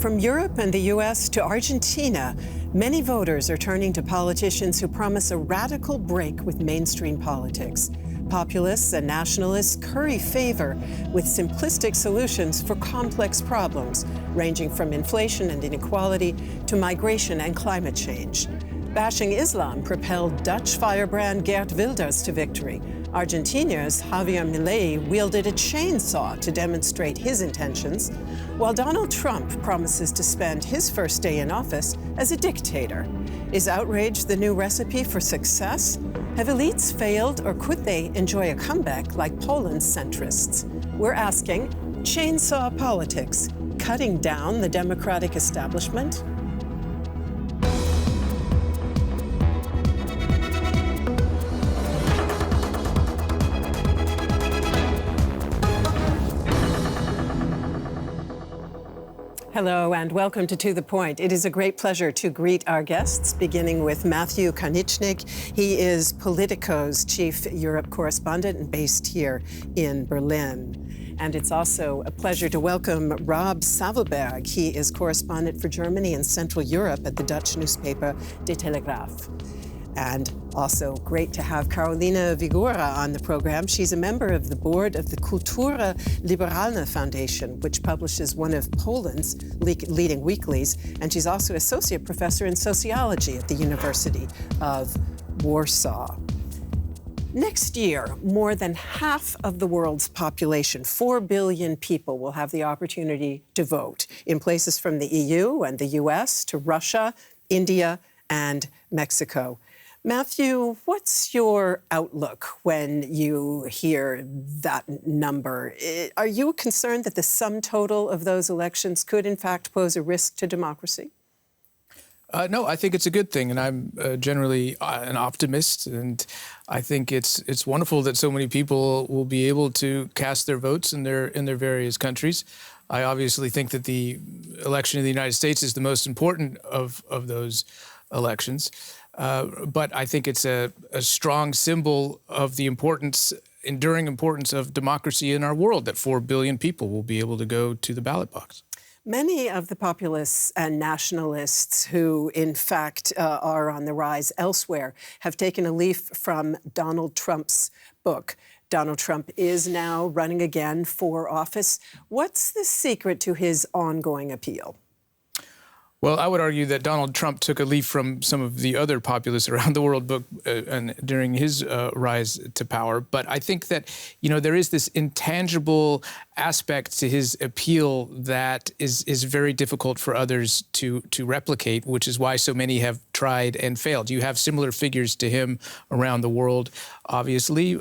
From Europe and the U.S. to Argentina, many voters are turning to politicians who promise a radical break with mainstream politics. Populists and nationalists curry favor with simplistic solutions for complex problems, ranging from inflation and inequality to migration and climate change. Bashing Islam propelled Dutch firebrand Geert Wilders to victory. Argentina's Javier Milei wielded a chainsaw to demonstrate his intentions, while Donald Trump promises to spend his first day in office as a dictator. Is outrage the new recipe for success? Have elites failed, or could they enjoy a comeback like Poland's centrists? We're asking, chainsaw politics, cutting down the democratic establishment? Hello and welcome to The Point. It is a great pleasure to greet our guests, beginning with Matthew Karnitschnig. He is Politico's chief Europe correspondent and based here in Berlin. And it's also a pleasure to welcome Rob Savelberg. He is correspondent for Germany and Central Europe at the Dutch newspaper De Telegraaf. And also great to have Karolina Vigora on the program. She's a member of the board of the Kultura Liberalna Foundation, which publishes one of Poland's leading weeklies. And she's also associate professor in sociology at the University of Warsaw. Next year, more than half of the world's population, 4 billion people, will have the opportunity to vote in places from the EU and the US to Russia, India, and Mexico. Matthew, what's your outlook when you hear that number? Are you concerned that the sum total of those elections could, in fact, pose a risk to democracy? No, I think it's a good thing, and I'm generally an optimist, and I think it's wonderful that so many people will be able to cast their votes in their various countries. I obviously think that the election in the United States is the most important of those elections. But I think it's a strong symbol of the enduring importance of democracy in our world, that 4 billion people will be able to go to the ballot box. Many of the populists and nationalists who, in fact, are on the rise elsewhere have taken a leaf from Donald Trump's book. Donald Trump is now running again for office. What's the secret to his ongoing appeal? Well, I would argue that Donald Trump took a leaf from some of the other populists around the world and during his rise to power. But I think that, there is this intangible aspect to his appeal that is very difficult for others to replicate, which is why so many have tried and failed. You have similar figures to him around the world, obviously,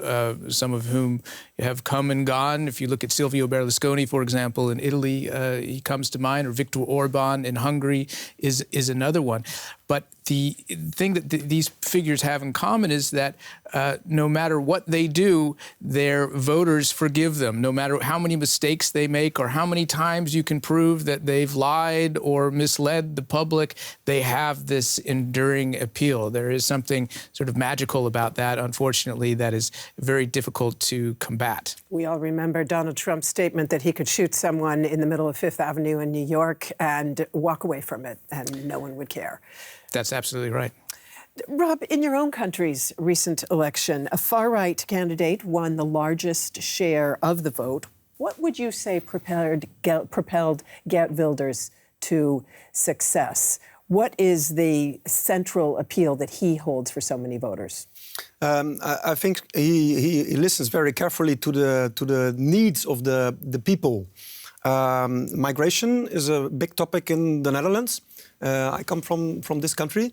some of whom have come and gone. If you look at Silvio Berlusconi, for example, in Italy, he comes to mind, or Viktor Orban in Hungary is another one. But the thing that these figures have in common is that no matter what they do, their voters forgive them. No matter how many mistakes they make or how many times you can prove that they've lied or misled the public, they have this enduring appeal. There is something sort of magical about that, unfortunately, that is very difficult to combat. We all remember Donald Trump's statement that he could shoot someone in the middle of Fifth Avenue in New York and walk away from it, and no one would care. That's absolutely right. Rob, in your own country's recent election, a far-right candidate won the largest share of the vote. What would you say propelled Geert Wilders to success? What is the central appeal that he holds for so many voters? I think he listens very carefully to the needs of the people. Migration is a big topic in the Netherlands. I come from this country,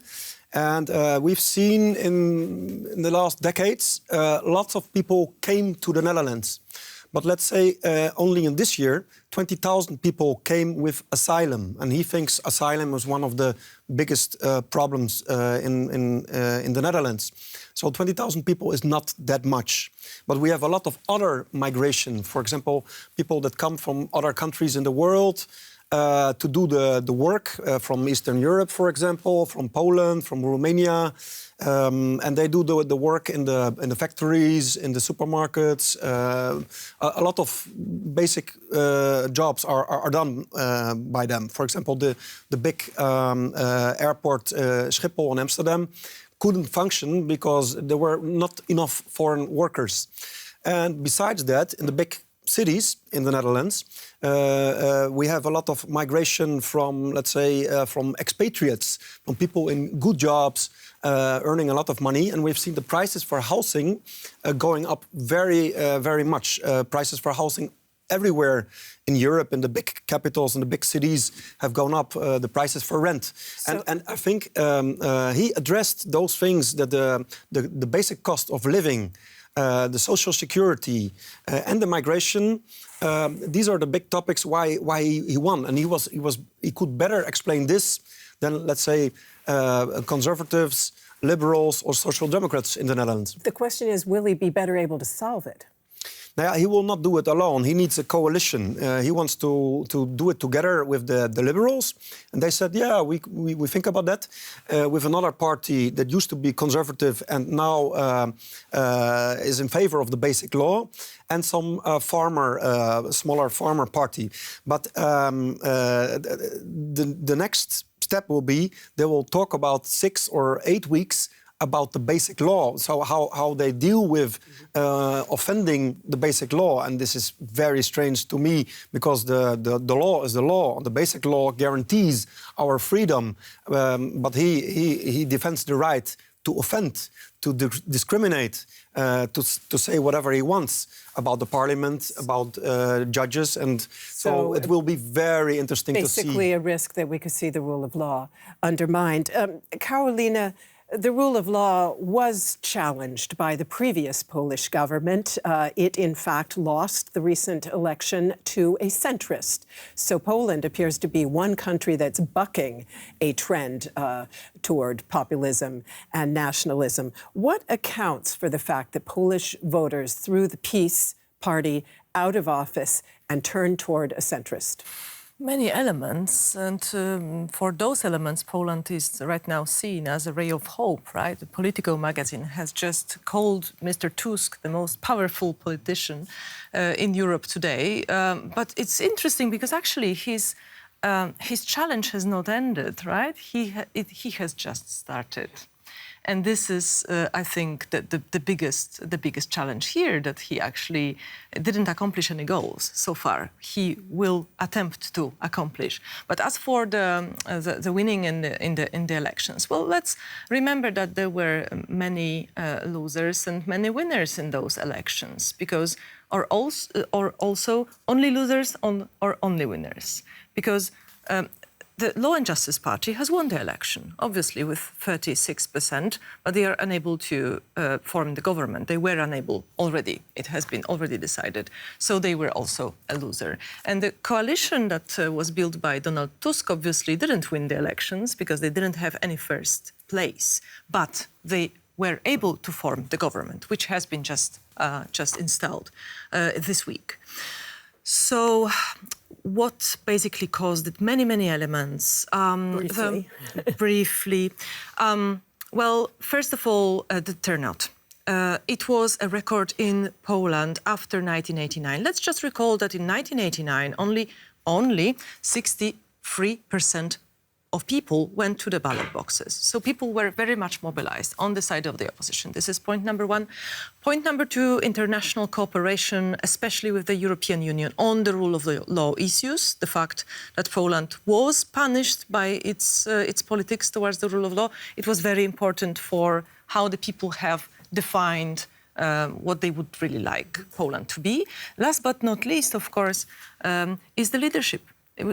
and we've seen in the last decades lots of people came to the Netherlands. But let's say only in this year, 20,000 people came with asylum, and he thinks asylum is one of the biggest problems in the Netherlands. So 20,000 people is not that much. But we have a lot of other migration. For example, people that come from other countries in the world, to do the work from Eastern Europe, for example, from Poland, from Romania. And they do the work in the factories, in the supermarkets. A lot of basic jobs are done by them. For example, the big airport Schiphol in Amsterdam couldn't function because there were not enough foreign workers. And besides that, in the big cities in the Netherlands, we have a lot of migration from, let's say, from expatriates, from people in good jobs, earning a lot of money. And we've seen the prices for housing going up very much. Prices for housing everywhere in Europe, in the big capitals and the big cities, have gone up. The prices for rent, and I think he addressed those things, that the basic cost of living, the social security, and the migration. These are the big topics why he won, and he could better explain this than, let's say, conservatives, liberals, or social democrats in the Netherlands. The question is, will he be better able to solve it? Now, he will not do it alone. He needs a coalition. He wants to do it together with the liberals. And they said, yeah, we think about that. With another party that used to be conservative and now is in favor of the basic law, and some smaller farmer party. But the next step will be they will talk about 6 or 8 weeks about the basic law, so how they deal with offending the basic law. And this is very strange to me, because the law is the law. The basic law guarantees our freedom, but he defends the right to offend, to discriminate, to say whatever he wants about the parliament, about judges, and so it will be very interesting to see. Basically a risk that we could see the rule of law undermined. Carolina, the rule of law was challenged by the previous Polish government. It, in fact, lost the recent election to a centrist. So Poland appears to be one country that's bucking a trend toward populism and nationalism. What accounts for the fact that Polish voters threw the Peace Party out of office and turned toward a centrist? Many elements, and for those elements, Poland is right now seen as a ray of hope, right? The Politico magazine has just called Mr. Tusk the most powerful politician in Europe today. But it's interesting because actually his challenge has not ended, right? He has just started. And this is, I think, the biggest challenge here, that he actually didn't accomplish any goals so far. He will attempt to accomplish. But as for the winning in the elections, well, let's remember that there were many losers and many winners in those elections, because or also only losers or only winners, because. The Law and Justice Party has won the election, obviously with 36%, but they are unable to form the government. They were unable already. It has been already decided. So they were also a loser. And the coalition that was built by Donald Tusk obviously didn't win the elections because they didn't have any first place. But they were able to form the government, which has been just installed this week. So what basically caused it? Many elements. Briefly. Well, first of all, the turnout. It was a record in Poland after 1989. Let's just recall that in 1989, only 63% of people went to the ballot boxes. So people were very much mobilized on the side of the opposition. This is point number one. Point number two, international cooperation, especially with the European Union on the rule of the law issues. The fact that Poland was punished by its politics towards the rule of law, it was very important for how the people have defined what they would really like Poland to be. Last but not least, of course, is the leadership.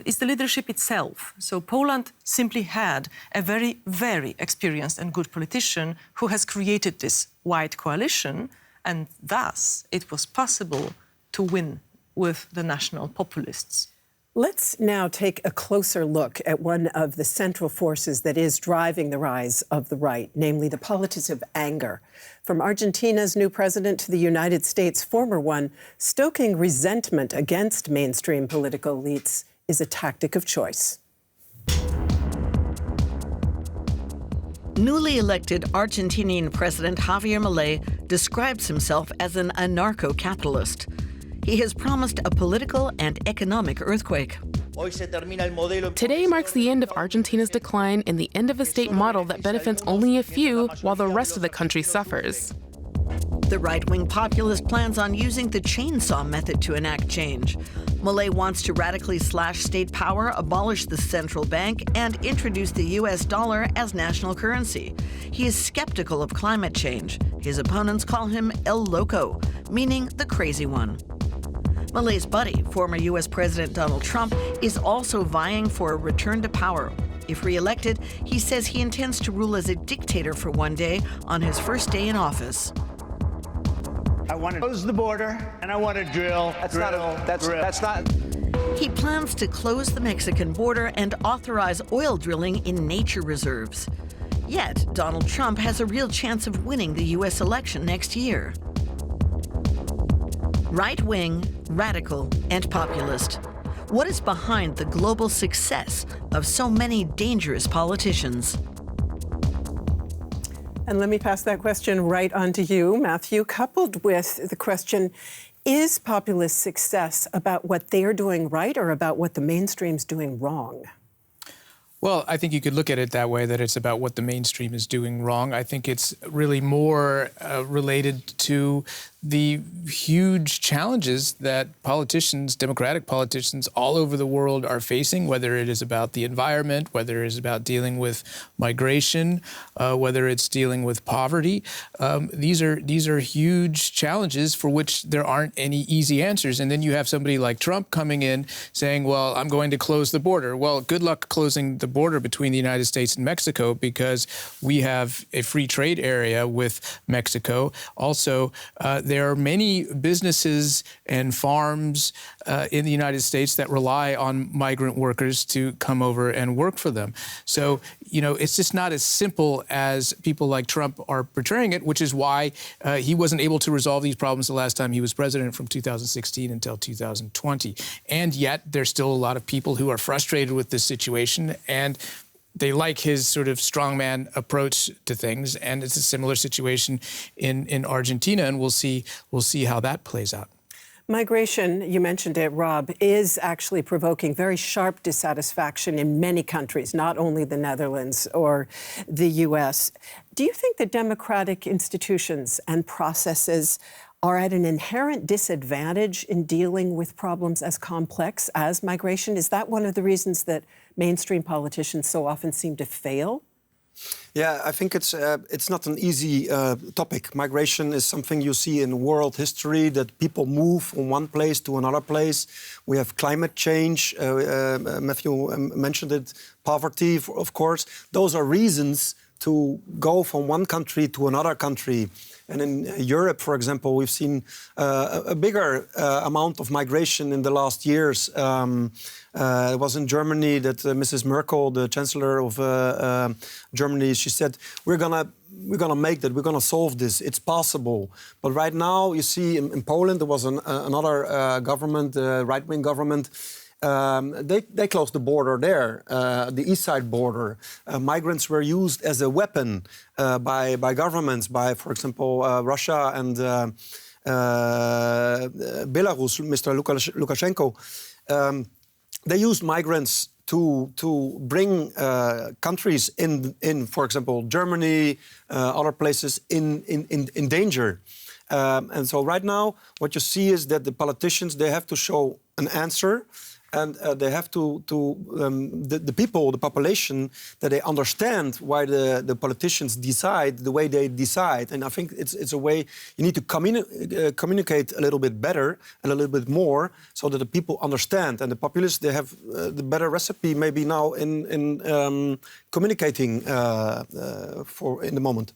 It's the leadership itself. So Poland simply had a very, very experienced and good politician who has created this wide coalition, and thus it was possible to win with the national populists. Let's now take a closer look at one of the central forces that is driving the rise of the right, namely the politics of anger. From Argentina's new president to the United States' former one, stoking resentment against mainstream political elites is a tactic of choice. Newly elected Argentinian President Javier Milei describes himself as an anarcho-capitalist. He has promised a political and economic earthquake. Today marks the end of Argentina's decline and the end of a state model that benefits only a few while the rest of the country suffers. The right-wing populist plans on using the chainsaw method to enact change. Milei wants to radically slash state power, abolish the central bank, and introduce the U.S. dollar as national currency. He is skeptical of climate change. His opponents call him El Loco, meaning the crazy one. Milei's buddy, former U.S. President Donald Trump, is also vying for a return to power. If re-elected, he says he intends to rule as a dictator for one day on his first day in office. I want to close the border, and I want to drill. That's not. He plans to close the Mexican border and authorize oil drilling in nature reserves. Yet, Donald Trump has a real chance of winning the U.S. election next year. Right-wing, radical, and populist. What is behind the global success of so many dangerous politicians? And let me pass that question right on to you, Matthew, coupled with the question, is populist success about what they're doing right or about what the mainstream's doing wrong? Well, I think you could look at it that way, that it's about what the mainstream is doing wrong. I think it's really more related to the huge challenges that politicians, democratic politicians all over the world are facing, whether it is about the environment, whether it is about dealing with migration, whether it's dealing with poverty. These are huge challenges for which there aren't any easy answers. And then you have somebody like Trump coming in saying, well, I'm going to close the border. Well, good luck closing the border between the United States and Mexico, because we have a free trade area with Mexico. Also, there are many businesses and farms in the United States that rely on migrant workers to come over and work for them. So, you know, it's just not as simple as people like Trump are portraying it, which is why he wasn't able to resolve these problems the last time he was president, from 2016 until 2020. And yet there's still a lot of people who are frustrated with this situation, and they like his sort of strongman approach to things. And it's a similar situation in Argentina, and we'll see how that plays out. Migration, you mentioned it, Rob, is actually provoking very sharp dissatisfaction in many countries, not only the Netherlands or the U.S. Do you think that democratic institutions and processes are at an inherent disadvantage in dealing with problems as complex as migration? Is that one of the reasons that mainstream politicians so often seem to fail? Yeah, I think it's not an easy topic. Migration is something you see in world history, that people move from one place to another place. We have climate change. Matthew mentioned it. Poverty, of course. Those are reasons to go from one country to another country. And in Europe, for example, we've seen a bigger amount of migration in the last years. It was in Germany that Mrs. Merkel, the Chancellor of Germany, she said, we're gonna make that, we're gonna solve this, it's possible. But right now, you see in Poland, there was another government, right-wing government. They closed the border there, the east side border. Migrants were used as a weapon by governments, by, for example, Russia and Belarus, Mr. Lukashenko. They used migrants to bring countries in, for example, Germany, other places in danger. And so right now, what you see is that the politicians, they have to show an answer. And they have the people, the population, that they understand why the politicians decide the way they decide. And I think it's a way you need to communicate a little bit better and a little bit more, so that the people understand. And the populists, they have the better recipe maybe now in communicating in the moment.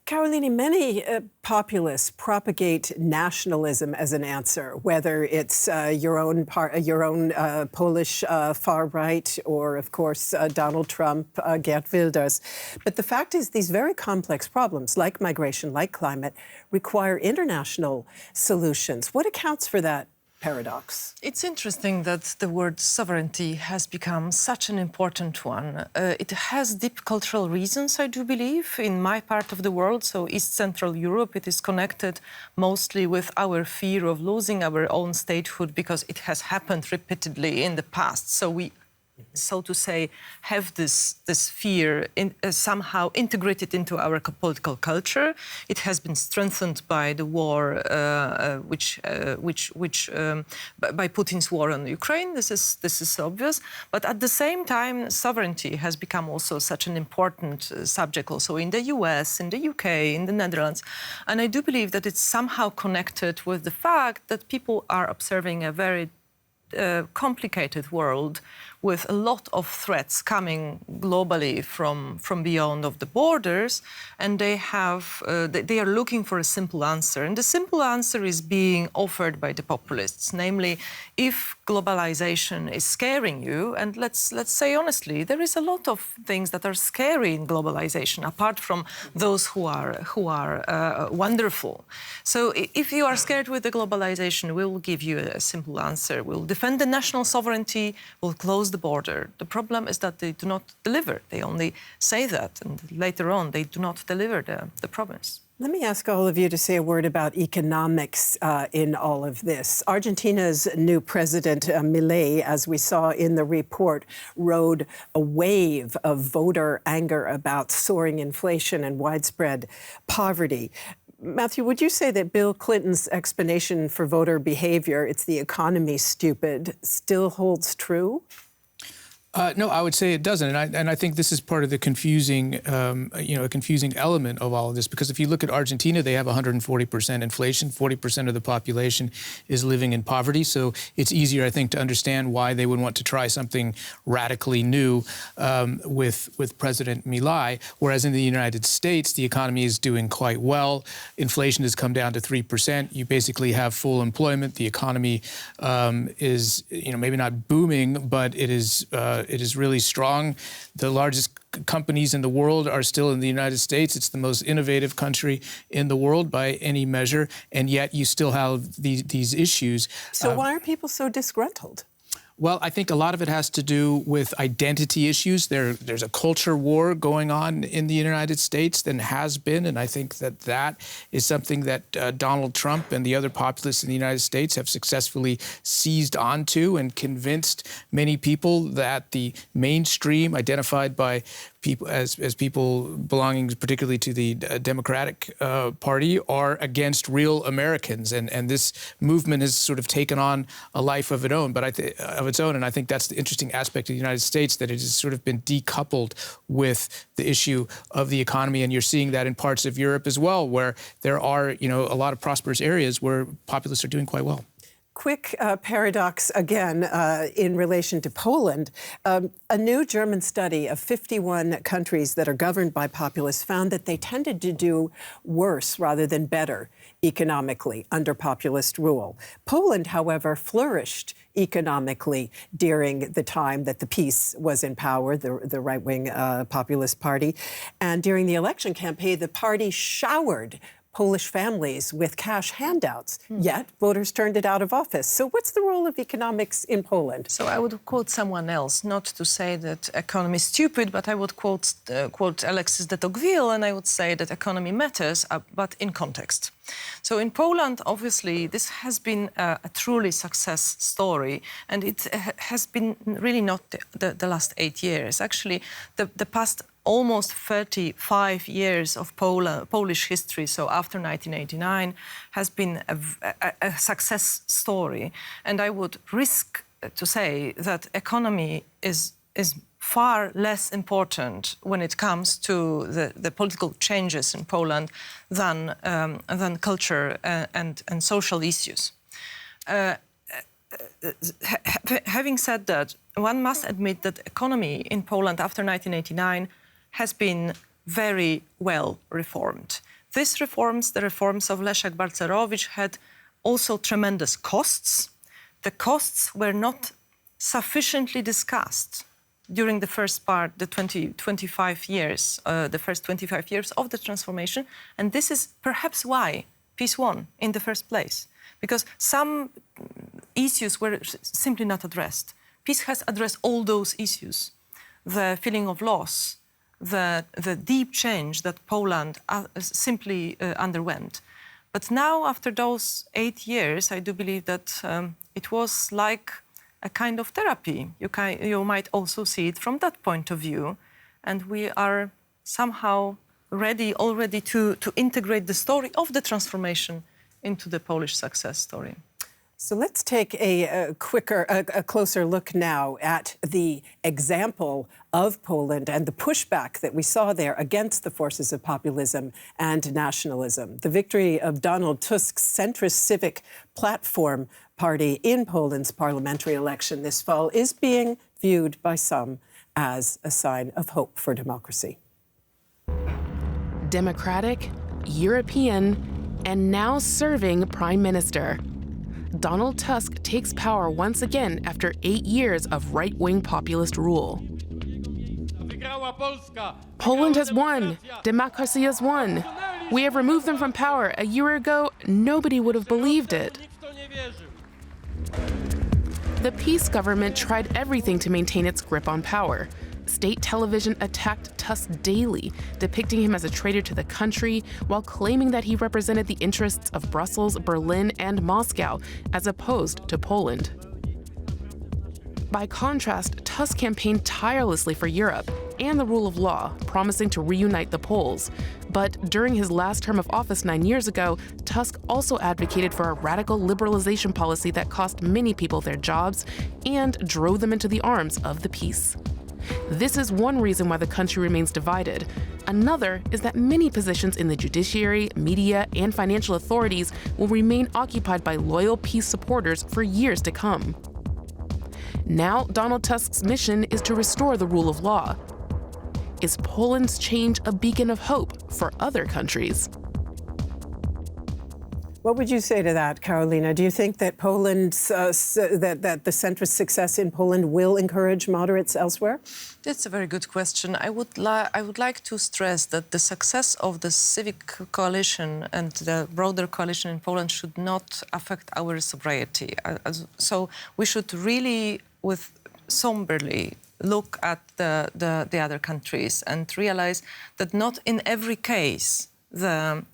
Caroline, many populists propagate nationalism as an answer, whether it's your own Polish far right, or of course Donald Trump, Geert Wilders. But the fact is, these very complex problems, like migration, like climate, require international solutions. What accounts for that paradox? It's interesting that the word sovereignty has become such an important one. It has deep cultural reasons, I do believe, in my part of the world, so East Central Europe. It is connected mostly with our fear of losing our own statehood because it has happened repeatedly in the past. So we, so to say, have this fear somehow integrated into our political culture. It has been strengthened by the war, by Putin's war on Ukraine. This is obvious. But at the same time, sovereignty has become also such an important subject, also in the US, in the UK, in the Netherlands. And I do believe that it's somehow connected with the fact that people are observing a very complicated world with a lot of threats coming globally from beyond of the borders, and they are looking for a simple answer. And the simple answer is being offered by the populists, namely, if globalization is scaring you, and let's say honestly, there is a lot of things that are scary in globalization, apart from those who are wonderful. So if you are scared with the globalization, we will give you a simple answer. We'll defend the national sovereignty, we'll close the border. The problem is that they do not deliver. They only say that, and later on they do not deliver the promise. Let me ask all of you to say a word about economics in all of this. Argentina's new president, Milei, as we saw in the report, rode a wave of voter anger about soaring inflation and widespread poverty. Matthew, would you say that Bill Clinton's explanation for voter behavior, it's the economy, stupid, still holds true? No, I would say it doesn't, and I think this is part of the confusing, a confusing element of all of this. Because if you look at Argentina, they have 140% inflation. 40% of the population is living in poverty. So it's easier, I think, to understand why they would want to try something radically new with President Milei. Whereas in the United States, the economy is doing quite well. Inflation has come down to 3%. You basically have full employment. The economy is, maybe not booming, but it is really strong. The largest companies in the world are still in the United States. It's the most innovative country in the world by any measure, and yet you still have these issues. So why are people so disgruntled? Well, I think a lot of it has to do with identity issues. There's a culture war going on in the United States and has been, and I think that is something that Donald Trump and the other populists in the United States have successfully seized onto and convinced many people that the mainstream, identified by people as people belonging particularly to the Democratic Party, are against real Americans, and this movement has sort of taken on a life of its own. And I think that's the interesting aspect of the United States, that it has sort of been decoupled with the issue of the economy, and you're seeing that in parts of Europe as well, where there are a lot of prosperous areas where populists are doing quite well. Quick paradox again in relation to Poland. A new German study of 51 countries that are governed by populists found that they tended to do worse rather than better economically under populist rule. Poland, however, flourished economically during the time that the PiS was in power, the right-wing populist party. And during the election campaign, the party showered Polish families with cash handouts, yet voters turned it out of office. So what's the role of economics in Poland? So I would quote someone else, not to say that economy is stupid, but I would quote Alexis de Tocqueville, and I would say that economy matters, but in context. So in Poland, obviously, this has been a truly success story, and it has been really not the last 8 years. Actually, the past almost 35 years of Polish history, so after 1989, has been a success story. And I would risk to say that economy is far less important when it comes to the political changes in Poland than culture and social issues. Having said that, one must admit that economy in Poland after 1989 has been very well reformed. These reforms, the reforms of Leszek Balcerowicz, had also tremendous costs. The costs were not sufficiently discussed during the first part, the first 25 years of the transformation, and this is perhaps why PiS won in the first place, because some issues were simply not addressed. Peace has addressed all those issues. The feeling of loss, the deep change that Poland simply underwent. But now, after those 8 years, I do believe that it was like a kind of therapy. You might also see it from that point of view. And we are somehow ready already to integrate the story of the transformation into the Polish success story. So let's take a closer look now at the example of Poland and the pushback that we saw there against the forces of populism and nationalism. The victory of Donald Tusk's centrist civic platform party in Poland's parliamentary election this fall is being viewed by some as a sign of hope for democracy. Democratic, European, and now serving prime minister. Donald Tusk takes power once again after 8 years of right-wing populist rule. Poland has won. Democracy has won. We have removed them from power. A year ago, nobody would have believed it. The PiS government tried everything to maintain its grip on power. State television attacked Tusk daily, depicting him as a traitor to the country, while claiming that he represented the interests of Brussels, Berlin, and Moscow, as opposed to Poland. By contrast, Tusk campaigned tirelessly for Europe and the rule of law, promising to reunite the Poles. But during his last term of office 9 years ago, Tusk also advocated for a radical liberalization policy that cost many people their jobs and drove them into the arms of the PiS. This is one reason why the country remains divided. Another is that many positions in the judiciary, media, and financial authorities will remain occupied by loyal PiS supporters for years to come. Now, Donald Tusk's mission is to restore the rule of law. Is Poland's change a beacon of hope for other countries? What would you say to that, Karolina? Do you think that Poland's that the centrist success in Poland will encourage moderates elsewhere? That's a very good question. I would like to stress that the success of the civic coalition and the broader coalition in Poland should not affect our sobriety. So we should really, somberly, look at the other countries and realize that not in every case the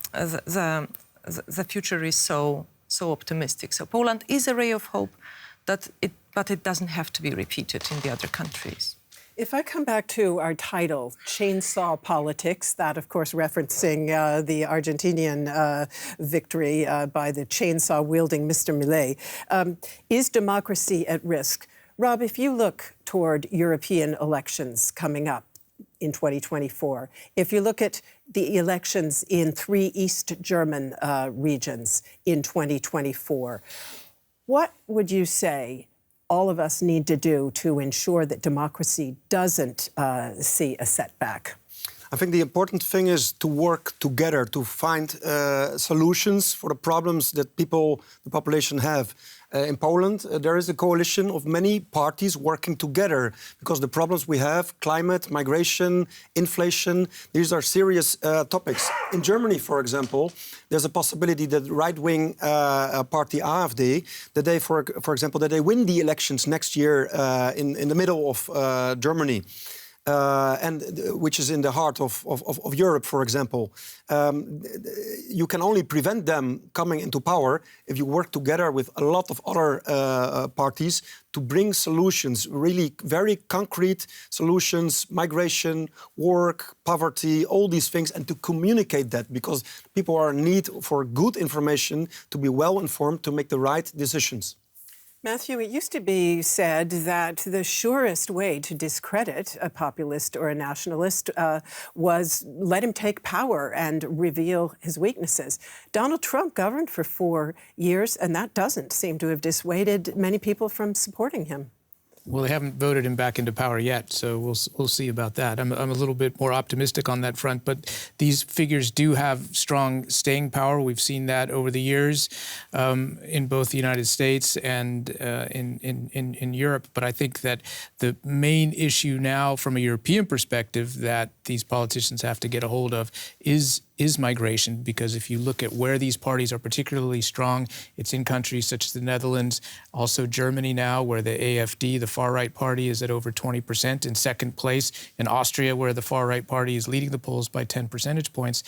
future is so optimistic. So Poland is a ray of hope, but it doesn't have to be repeated in the other countries. If I come back to our title, Chainsaw Politics, that, of course, referencing the Argentinian victory by the chainsaw-wielding Mr. Milei, is democracy at risk? Rob, if you look toward European elections coming up in 2024, if you look at the elections in 3 East German regions in 2024, what would you say all of us need to do to ensure that democracy doesn't see a setback? I think the important thing is to work together to find solutions for the problems that the population have. In Poland, there is a coalition of many parties working together because the problems we have, climate, migration, inflation, these are serious topics. In Germany, for example, there's a possibility that right-wing party AfD, that they, for example, that they win the elections next year in the middle of Germany. And which is in the heart of Europe, for example. You can only prevent them coming into power if you work together with a lot of other parties to bring solutions, really very concrete solutions, migration, work, poverty, all these things, and to communicate that, because people are in need for good information, to be well informed, to make the right decisions. Matthew, it used to be said that the surest way to discredit a populist or a nationalist was let him take power and reveal his weaknesses. Donald Trump governed for 4 years, and that doesn't seem to have dissuaded many people from supporting him. Well, they haven't voted him back into power yet, so we'll see about that. I'm a little bit more optimistic on that front, but these figures do have strong staying power. We've seen that over the years in both the United States and in Europe. But I think that the main issue now, from a European perspective, that these politicians have to get a hold of is migration, because if you look at where these parties are particularly strong, it's in countries such as the Netherlands, also Germany now, where the AfD, the far-right party, is at over 20%, in second place, in Austria, where the far-right party is leading the polls by 10 percentage points.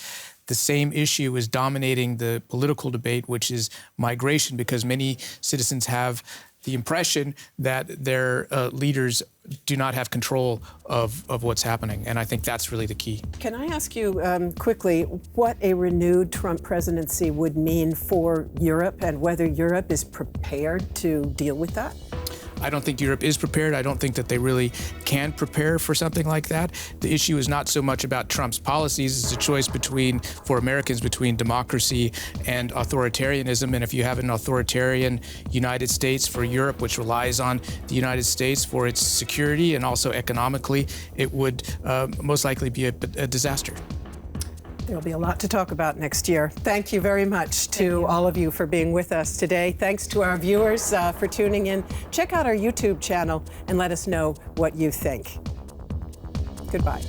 The same issue is dominating the political debate, which is migration, because many citizens have the impression that their leaders do not have control of what's happening. And I think that's really the key. Can I ask you quickly what a renewed Trump presidency would mean for Europe and whether Europe is prepared to deal with that? I don't think Europe is prepared. I don't think that they really can prepare for something like that. The issue is not so much about Trump's policies. It's a choice for Americans between democracy and authoritarianism. And if you have an authoritarian United States for Europe, which relies on the United States for its security and also economically, it would most likely be a disaster. There'll be a lot to talk about next year. Thank you very much to all of you for being with us today. Thanks to our viewers for tuning in. Check out our YouTube channel and let us know what you think. Goodbye.